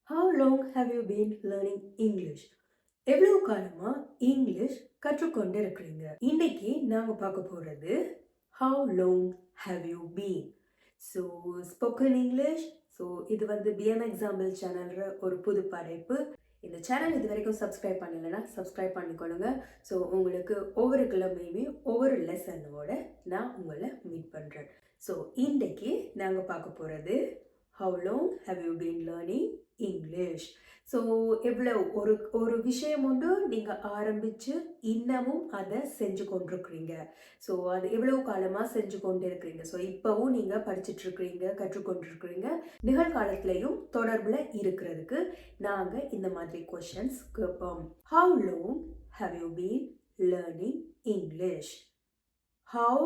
How long have you been learning English? எவ்வளவு காலமா English கற்றுக்கொண்டு இருக்கிறீங்க? இன்னைக்கு நாங்க பார்க்க போறது How long have you been? So spoken English. So இது வந்து பிஎம் எக்ஸாம்பிள் சேனல்ற ஒரு புது படைப்பு. இந்த சேனல் இது வரைக்கும் சப்ஸ்கிரைப் பண்ணலைன்னா சப்ஸ்கிரைப் பண்ணிக்கொள்ளுங்க. ஸோ உங்களுக்கு ஒவ்வொரு கிழமையுமே ஒவ்வொரு லெசனோட நான் உங்களை மீட் பண்ணுறேன். ஸோ இன்றைக்கு நாங்கள் பார்க்க போகிறது How long have you been learning English? So எவ்வளோ ஒரு விஷயம் ஒன்று நீங்கள் ஆரம்பித்து இன்னமும் அதை செஞ்சு கொண்டிருக்கிறீங்க. ஸோ அது எவ்வளோ காலமாக செஞ்சு கொண்டு இருக்கிறீங்க. ஸோ இப்போவும் நீங்கள் படிச்சுட்ருக்கிறீங்க, கற்றுக்கொண்டிருக்கிறீங்க. நிகழ்காலத்திலையும் தொடர்பில் இருக்கிறதுக்கு நாங்கள் இந்த மாதிரி கொஷின்ஸ் கேட்போம். How long have you been learning English? How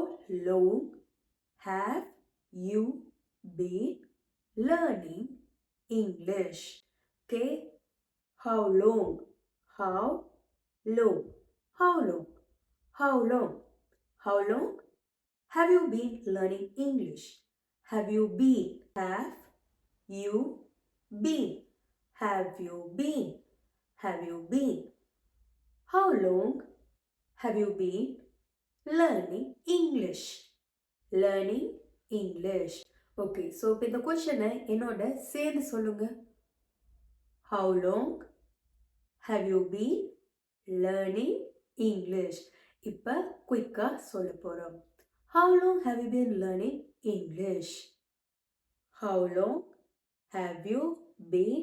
long have you been learning English? Okay, how long, how long, how long, how long, how long have you been learning English? Have you been, have you been, have you been, have you been, how long have you been learning English? Learning English. Okay, so இப்போ இந்த கொஷனை என்னோட சேர்ந்து சொல்லுங்க. How long have you been learning English? இப்போ குயிக்காக சொல்ல போகிறோம். How long have you been learning English? How long have you been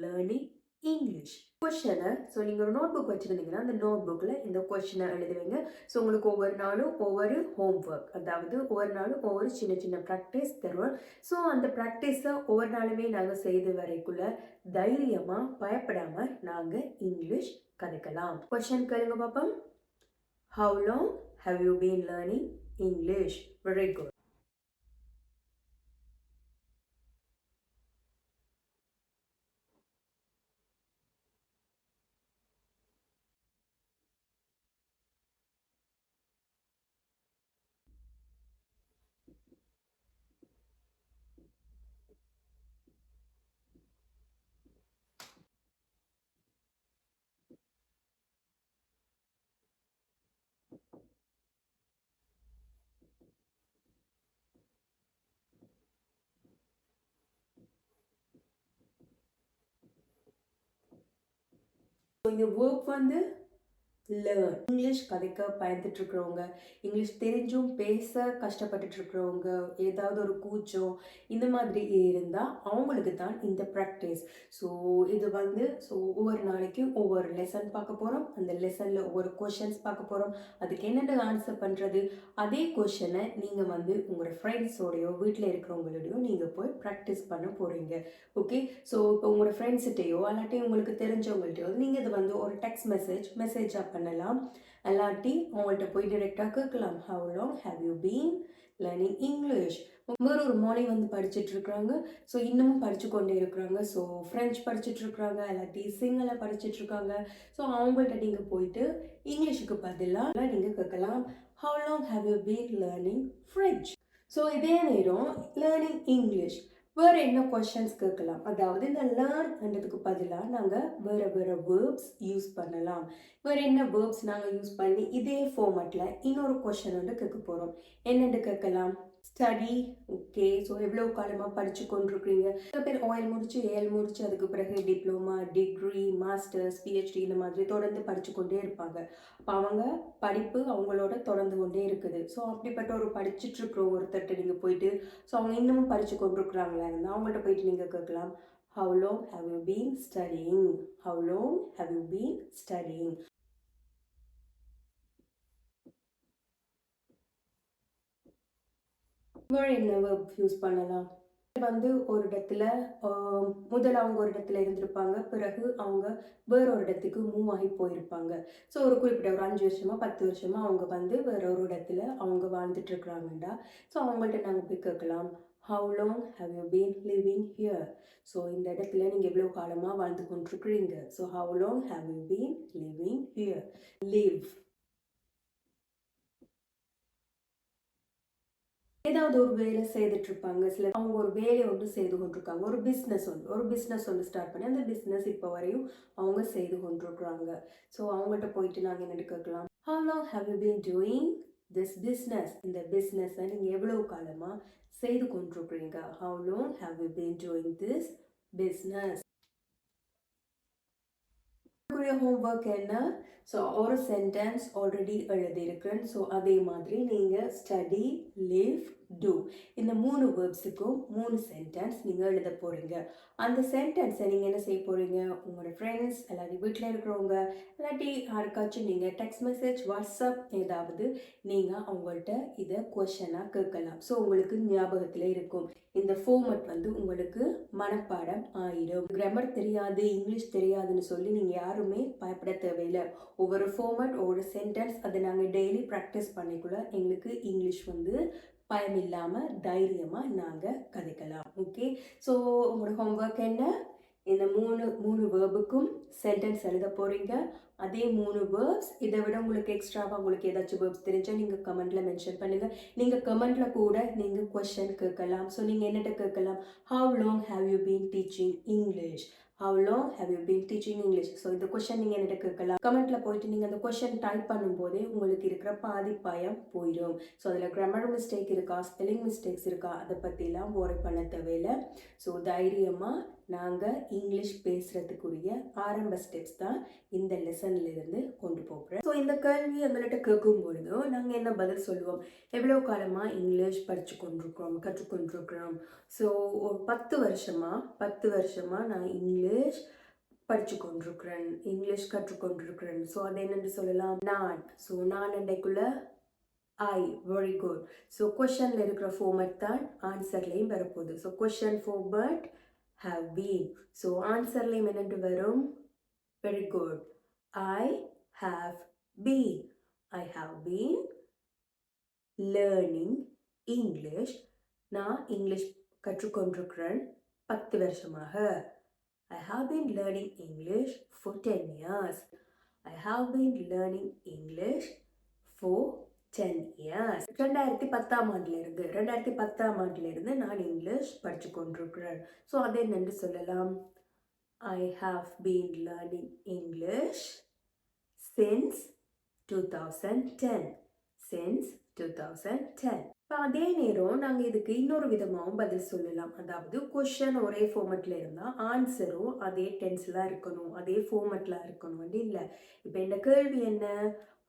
learning English? கொஷனை, ஸோ நீங்கள் ஒரு நோட் புக் வச்சுருந்தீங்கன்னா அந்த நோட் புக்கில் இந்த கொஷனை எழுதுவீங்க. ஸோ உங்களுக்கு ஒவ்வொரு நாளும் ஒவ்வொரு ஹோம் ஒர்க், அதாவது ஒவ்வொரு நாளும் ஒவ்வொரு சின்ன சின்ன ப்ராக்டிஸ் தருவோம். ஸோ அந்த ப்ராக்டிஸை ஒவ்வொரு நாளுமே நாங்கள் செய்து வரைக்குள்ள தைரியமாக பயப்படாமல் நாங்கள் இங்கிலீஷ் கற்றுக்கலாம். கொஷன் கேளுங்க பாப்போம். How long have you been learning English? Very good. இந்த ஒர்க் வந்து லேர்ன். இங்கிலீஷ் கதைக்க பயந்துட்டு இருக்கிறவங்க, இங்கிலீஷ் தெரிஞ்சும் பேச கஷ்டப்பட்டுட்டு இருக்கிறவங்க, ஏதாவது ஒரு கூச்சம் இந்த மாதிரி இருந்தால் அவங்களுக்கு தான் இந்த ப்ராக்டிஸ். ஸோ இது வந்து ஒவ்வொரு நாளைக்கும் ஒவ்வொரு லெசன் பார்க்க போகிறோம். அந்த லெசனில் ஒவ்வொரு கொஷின்ஸ் பார்க்க போகிறோம். அதுக்கு என்னென்ன ஆன்சர் பண்ணுறது, அதே கொஷனை நீங்கள் வந்து உங்களோட ஃப்ரெண்ட்ஸோடையோ வீட்டில் இருக்கிறவங்களோடையோ நீங்கள் போய் ப்ராக்டிஸ் பண்ண போகிறீங்க. ஓகே, ஸோ இப்போ உங்களோட ஃப்ரெண்ட்ஸ்கிட்டையோ அல்லாட்டி உங்களுக்கு தெரிஞ்சவங்கள்ட்டையோ நீங்கள் இது வந்து ஒரு டெக்ஸ்ட் மெசேஜாக பண்ணலாம். அல்லாட்டி அவங்கள்ட்ட போய் டிரெக்டாக கேட்கலாம். How long have you been learning English? ஒரு மொழி வந்து படிச்சுட்டு இருக்கிறாங்க. ஸோ இன்னமும் படித்து கொண்டே இருக்கிறாங்க. ஸோ ஃப்ரெஞ்ச் படிச்சுட்டு இருக்கிறாங்க, இல்லாட்டி சிங்கள படிச்சுட்டு இருக்காங்க. ஸோ அவங்கள்ட்ட நீங்கள் போயிட்டு இங்கிலீஷுக்கு பதிலாக நீங்கள் கேட்கலாம். How long have you been learning French? So இதே நேரம் லேர்னிங் இங்கிலீஷ் வேறு என்ன கொஷின்ஸ் கேட்கலாம். அதாவது இந்த லேர்ன்ன்றதுக்கு பதிலாக நாங்கள் வேறு வேர்ப்ஸ் யூஸ் பண்ணலாம். வேறு என்ன வேர்ப்ஸ் நாங்கள் யூஸ் பண்ணி இதே ஃபார்மேட்டில் இன்னொரு கொஷின் வந்து கேட்க போகிறோம். என்னென்னு கேட்கலாம். ஸ்டடி. ஓகே, ஸோ எவ்வளோ காலமாக படித்து கொண்டிருக்கிறீங்க. சில பேர் OL முடித்து AL முடித்து அதுக்கு பிறகு டிப்ளமா, டிகிரி, மாஸ்டர்ஸ், PhD இந்த மாதிரி தொடர்ந்து படித்து கொண்டே இருப்பாங்க. அப்போ அவங்க படிப்பு அவங்களோட தொடர்ந்து கொண்டே இருக்குது. ஸோ அப்படிப்பட்ட ஒரு படிச்சுட்ருக்கிற ஒருத்தர்கிட்ட நீங்கள் போயிட்டு, ஸோ அவங்க இன்னமும் படித்து கொண்டிருக்கிறாங்களா இருந்தால் அவங்கள்ட்ட போயிட்டு நீங்கள் கேட்கலாம். How long have you been studying? How long have you been studying? வேறு என்ன வேர்ப் யூஸ் பண்ணலாம். வந்து ஒரு இடத்துல முதல்ல அவங்க ஒரு இடத்துல இருந்திருப்பாங்க, பிறகு அவங்க வேற ஒரு இடத்துக்கு மூவ் ஆகி போயிருப்பாங்க. ஸோ ஒரு குறிப்பிட்ட ஒரு 5 வருஷமா 10 வருஷமா அவங்க வந்து வேற ஒரு இடத்துல அவங்க வாழ்ந்துட்டு இருக்கிறாங்கண்டா, ஸோ அவங்கள்ட்ட நாங்கள் போய் கேட்கலாம். How long have you been living here? So இந்த இடத்துல நீங்கள் எவ்வளோ காலமாக வாழ்ந்து கொண்டிருக்கிறீங்க. So how long have you been living here? Live. ஏதாவது ஒரு வேலை செய்துட்டு இருப்பாங்க. சில அவங்க ஒரு வேலையை ஒன்று செய்து கொண்டிருக்காங்க. ஒரு பிஸ்னஸ் ஒன்று ஸ்டார்ட் பண்ணி அந்த பிஸ்னஸ் இப்போ வரையும் அவங்க செய்து கொண்டிருக்கிறாங்க. ஸோ அவங்கள்ட்ட போயிட்டு நாங்கள் என்ன கேட்கலாம், how long have you been doing this business? இந்த பிஸ்னஸை நீங்கள் எவ்வளவு காலமாக செய்து கொண்டிருக்கிறீங்க? how long have you been doing this business? Homework என்ன? ஸோ ஒரு சென்டென்ஸ் ஆல்ரெடி எழுதியிருக்கிறேன். ஸோ அதே மாதிரி நீங்கள் ஸ்டடி, லிவ், டூ இந்த 3 வேர்ப்ஸுக்கும் 3 சென்டென்ஸ் நீங்கள் எழுத போகிறீங்க. அந்த சென்டென்ஸை நீங்கள் என்ன செய்ய போகிறீங்க, உங்களோட ஃப்ரெண்ட்ஸ் இல்லாட்டி வீட்டில் இருக்கிறவங்க இல்லாட்டி யாருக்காச்சும் நீங்கள் டெக்ஸ்ட் மெசேஜ், வாட்ஸ்அப் ஏதாவது நீங்கள் அவங்கள்ட்ட இதை கொஷனாக கேட்கலாம். ஸோ உங்களுக்கு ஞாபகத்தில் இருக்கும். இந்த ஃபார்மட் வந்து உங்களுக்கு மனப்பாடம் ஆயிடும். கிராமர் தெரியாது, இங்கிலீஷ் தெரியாதுன்னு சொல்லி நீங்கள் யாருமே பயப்பட தேவையில்லை. ஒவ்வொரு ஃபார்மட், ஒவ்வொரு சென்டென்ஸ் அதை நாங்கள் டெய்லி ப்ராக்டிஸ் பண்ணிக்குள்ள எங்களுக்கு இங்கிலீஷ் வந்து பயம் இல்லாமல் தைரியமாக நாங்கள் கதைக்கலாம். ஓகே, ஸோ உங்களோட ஹோம்ஒர்க் என்ன, இந்த மூணு வேர்புக்கும் சென்டென்ஸ் எழுத போகிறீங்க. அதே 3 வேர்ப்ஸ், இதை விட உங்களுக்கு எக்ஸ்ட்ராவாக உங்களுக்கு ஏதாச்சும் வேர்ப்ஸ் தெரிஞ்சால் நீங்கள் கமெண்ட்டில் மென்ஷன் பண்ணுங்கள். நீங்கள் கமெண்ட்டில் கூட நீங்கள் கொஷன் கேட்கலாம். ஸோ நீங்கள் என்னட்ட கேட்கலாம், how long have you been teaching English? how long have you been teaching English? So இந்த கொஷன் நீங்கள் என்னட்ட கேட்கலாம். கமெண்ட்டில் போயிட்டு நீங்கள் அந்த கொஷன் டைப் பண்ணும்போதே உங்களுக்கு இருக்கிற பாதி பயம் போயிடும். ஸோ அதில் கிராமர் மிஸ்டேக் இருக்கா, ஸ்பெல்லிங் மிஸ்டேக்ஸ் இருக்கா, அதை பற்றிலாம் worry பண்ண தேவையில்லை. ஸோ தைரியமாக நாங்கள் இங்கிலீஷ் பேசுகிறதுக்குரிய ஆரம்ப ஸ்டெப்ஸ் தான் இந்த லெசன்லேருந்து கொண்டு போகிறேன். ஸோ இந்த கேள்வி எங்கள்கிட்ட கேட்கும் பொழுதோ நாங்கள் என்ன பதில் சொல்லுவோம், எவ்வளோ காலமாக இங்கிலீஷ் கற்றுக்கொண்டிருக்கிறோம். ஸோ ஒரு 10 வருஷமாக நான் இங்கிலீஷ் படித்து கொண்டிருக்கிறேன், இங்கிலீஷ் கற்றுக்கொண்டிருக்கிறேன். ஸோ அது என்னென்று சொல்லலாம், நான். ஸோ நான் அண்டைக்குள்ள ஐ, வெரி குட். ஸோ கொஷனில் இருக்கிற ஃபார்மட் தான் ஆன்சர்லேயும் வரப்போகுது. So question format have been. So ஆன்சர்லேயும் என்னென்று வரும், very good, I have been. I have been learning English. நான் இங்கிலீஷ் கற்றுக்கொண்டிருக்கிறேன் 10 வருஷமாக. I have been learning English for 10 years. I have been learning English for 10 years. 2010 ஆண்டிலிருந்து நான் English படித்து கொண்டிருக்கிறேன். ஸோ அதை என்னென்று சொல்லலாம், I have been learning English since 2010. Since 2010. இப்போ அதே நேரம் நாங்கள் இதுக்கு இன்னொரு விதமாகவும் பதில் சொல்லலாம். அதாவது கொஷன் ஒரே ஃபார்மெட்டில் இருந்தால் ஆன்சரும் அதே டென்ஸில் இருக்கணும், அதே ஃபார்மெட்டில் இருக்கணும் இல்லை. இப்போ இந்த கேள்வி என்ன,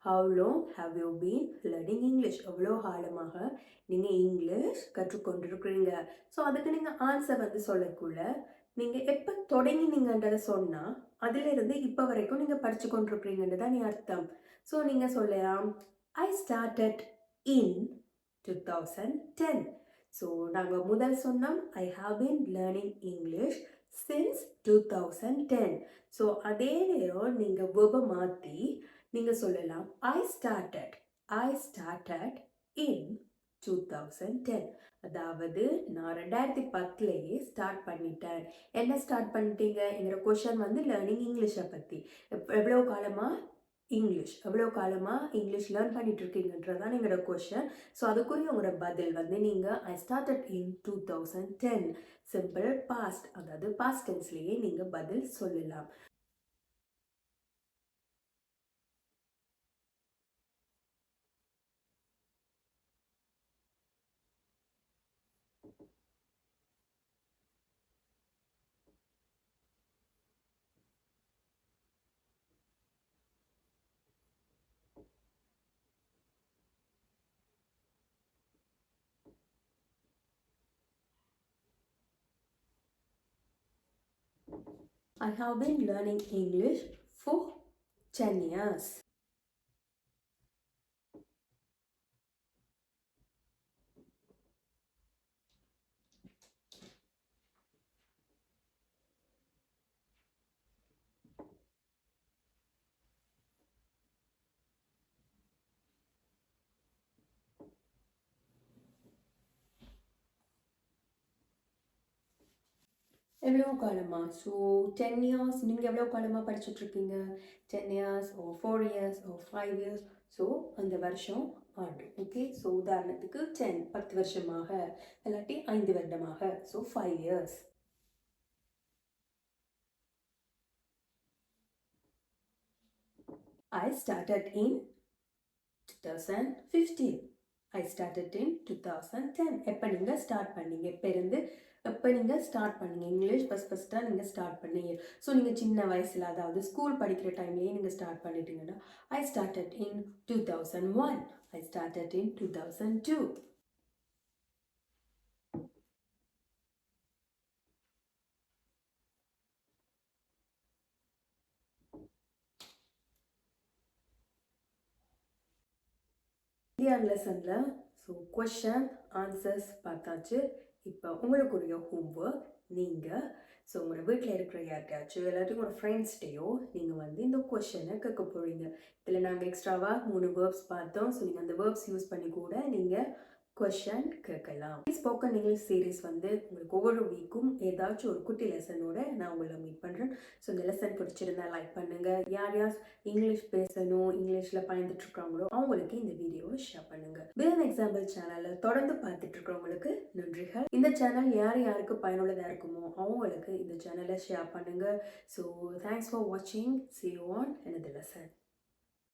how long have you been learning English? எவ்வளோ காலமாக நீங்கள் இங்கிலீஷ் கற்றுக்கொண்டிருக்கிறீங்க. ஸோ அதுக்கு நீங்கள் ஆன்சர் வந்து சொல்லக்குள்ள நீங்கள் எப்போ தொடங்கினீங்கன்றதை சொன்னால் அதிலிருந்து இப்போ வரைக்கும் நீங்கள் படித்து கொண்டிருக்கிறீங்கன்னு தான் அர்த்தம். ஸோ நீங்கள் சொல்லலாம், I started in 2010. ஸோ நாங்கள் முதல் சொன்னோம், I have been learning English since 2010. So அதே நேரம் நீங்கள் வெர்பை மாற்றி நீங்கள் சொல்லலாம், I started in 2010. அதாவது நான் 2010லேயே ஸ்டார்ட் பண்ணிட்டேன். என்ன ஸ்டார்ட் பண்ணிட்டீங்க, எங்களோட கொஷன் வந்து லேர்னிங் இங்கிலீஷை பற்றி. எவ்வளோ காலமாக இங்கிலீஷ் லேர்ன் பண்ணிட்டு இருக்கீங்கன்றதான் எங்களோட கொஷன். ஸோ அதுக்குரிய உங்களோட பதில் வந்து நீங்கள் I started in 2010 simple past, அதாவது பாஸ்ட் டென்ஸ்லேயே நீங்கள் பதில் சொல்லலாம். I have been learning English for 10 years. எவ்வளோ காலமா? ஸோ 10 இயர்ஸ் நீங்க எவ்வளோ காலமா படிச்சுட்ருக்கீங்க? 10 இயர்ஸ் ஓ 4 இயர்ஸ் ஓ 5 இயர்ஸ். ஸோ அந்த வருஷம், ஆண்டு. ஓகே. ஸோ உதாரணத்துக்கு 10 வருஷமாக, இல்லாட்டி 5 வருடமாக. So 5 years. I started in 2015. I started in 2010. எப்போ நீங்கள் ஸ்டார்ட் பண்ணீங்க? எப்போ நீங்கள் ஸ்டார்ட் பண்ணீங்க இங்கிலீஷ் ஃபஸ்ட்டாக நீங்கள் ஸ்டார்ட் பண்ணீங்க? ஸோ நீங்கள் சின்ன வயசில், அதாவது ஸ்கூல் படிக்கிற டைம்லேயே நீங்கள் ஸ்டார்ட் பண்ணிட்டீங்கன்னா, I started in 2001. I started in 2002. Indian லெசனில் ஸோ கொஷன் ஆன்சர்ஸ் பார்த்தாச்சு. இப்போ உங்களுக்குரிய ஹோம்ஒர்க், நீங்கள் ஸோ உங்களோட வீட்டில் இருக்கிற யார்கிட்டயாச்சும் எல்லாத்தையும் உங்களோட ஃப்ரெண்ட்ஸ்டையோ நீங்கள் வந்து இந்த கொஷனை கேட்க போகிறீங்க. இதில் நாங்கள் எக்ஸ்ட்ராவாக 3 வேர்ப்ஸ் பார்த்தோம். ஸோ நீங்கள் அந்த வேர்ப்ஸ் யூஸ் பண்ணி கூட நீங்கள் கொஷன் கேட்கலாம். ஸ்போக்கன் இங்கிலீஷ் சீரீஸ் வந்து உங்களுக்கு ஒவ்வொரு வீக்கும் ஏதாச்சும் ஒரு குட்டி லெசனோட நான் உங்களை மீட் பண்ணுறேன். ஸோ இந்த லெசன் பிடிச்சிருந்தா லைக் பண்ணுங்கள். யார் யார் இங்கிலீஷ் பேசணும், இங்கிலீஷில் பயந்துட்டு இருக்காங்களோ அவங்களுக்கு இந்த வீடியோவை ஷேர் பண்ணுங்கள். பிஎன் எக்ஸாம்பிள் சேனலில் தொடர்ந்து பார்த்துட்டு இருக்கிறவங்களுக்கு நன்றிகள். இந்த சேனல் யார் யாருக்கு பயனுள்ளதாக இருக்குமோ அவங்களுக்கு இந்த சேனலை ஷேர் பண்ணுங்கள். ஸோ தேங்க்ஸ் ஃபார் வாட்சிங். See you on another lesson.